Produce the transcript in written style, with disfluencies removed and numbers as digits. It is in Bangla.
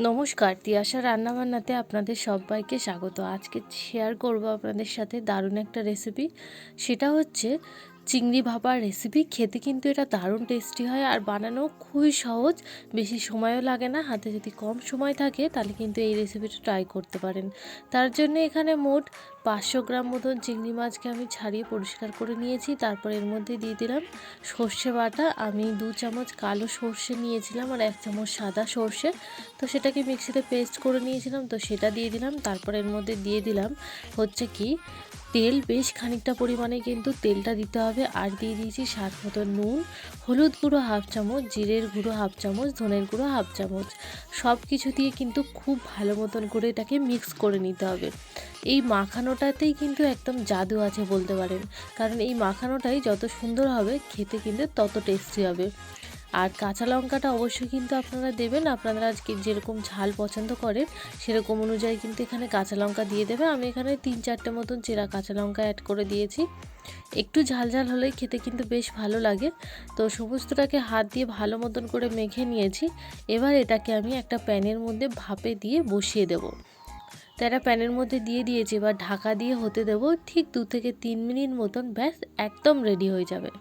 নমস্কার, তিয়াশা রান্নাবান্নাতে আপনাদের সবাইকে স্বাগত। আজকে শেয়ার করব আপনাদের সাথে দারুণ একটা রেসিপি। সেটা হচ্ছে চিংড়ি ভাপার রেসিপি। খেতে কিন্তু এটা দারুণ টেস্টি হয় আর বানানো খুবই সহজ, বেশি সময়ও লাগে না। হাতে যদি কম সময় থাকে তাহলে কিন্তু এই রেসিপিটা ট্রাই করতে পারেন। তার জন্য এখানে মোট 500 গ্রাম মতন চিংড়ি মাছকে আমি ছাড়িয়ে পরিষ্কার করে নিয়েছি। তারপর এর মধ্যে দিয়ে দিলাম সর্ষে বাটা। আমি 2 চামচ কালো সর্ষে নিয়েছিলাম আর 1 চামচ সাদা সর্ষে, তো সেটাকে মিক্সিতে পেস্ট করে নিয়েছিলাম, তো সেটা দিয়ে দিলাম। তারপর এর মধ্যে দিয়ে দিলাম হচ্ছে কি তেল, বেশ খানিকটা পরিমাণে কিন্তু তেলটা দিতে হবে। আর দিয়ে দিয়েছি স্বাদ মতো নুন, হলুদ গুঁড়ো হাফ চামচ, জিরের গুঁড়ো হাফ চামচ, ধনের গুঁড়ো হাফ চামচ। সব কিছু দিয়ে কিন্তু খুব ভালো মতন করে এটাকে মিক্স করে নিতে হবে। এই মাখানোটাতেই কিন্তু একদম জাদু আছে বলতে পারেন, কারণ এই মাখানোটাই যত সুন্দর হবে খেতে কিন্তু তত টেস্টি হবে। আর কাঁচা লঙ্কাটা অবশ্যই কিন্তু আপনারা দেবেন, আপনারা আজকে যেরকম ঝাল পছন্দ করেন সেরকম অনুযায়ী কিন্তু এখানে কাঁচা লঙ্কা দিয়ে দেবে। আমি এখানে 3-4টে মতন চেরা কাঁচা লঙ্কা অ্যাড করে দিয়েছি। একটু ঝাল ঝাল হলেই খেতে কিন্তু বেশ ভালো লাগে। তো সমস্তটাকে হাত দিয়ে ভালো মতন করে মেখে নিয়েছি। এবার এটাকে আমি একটা প্যানের মধ্যে ভাপে দিয়ে বসিয়ে দেবো। তো এটা প্যানের মধ্যে দিয়ে দিয়েছি, এবার ঢাকা দিয়ে হতে দেবো ঠিক 2 থেকে 3 মিনিট মতন, ব্যাস একদম রেডি হয়ে যাবে।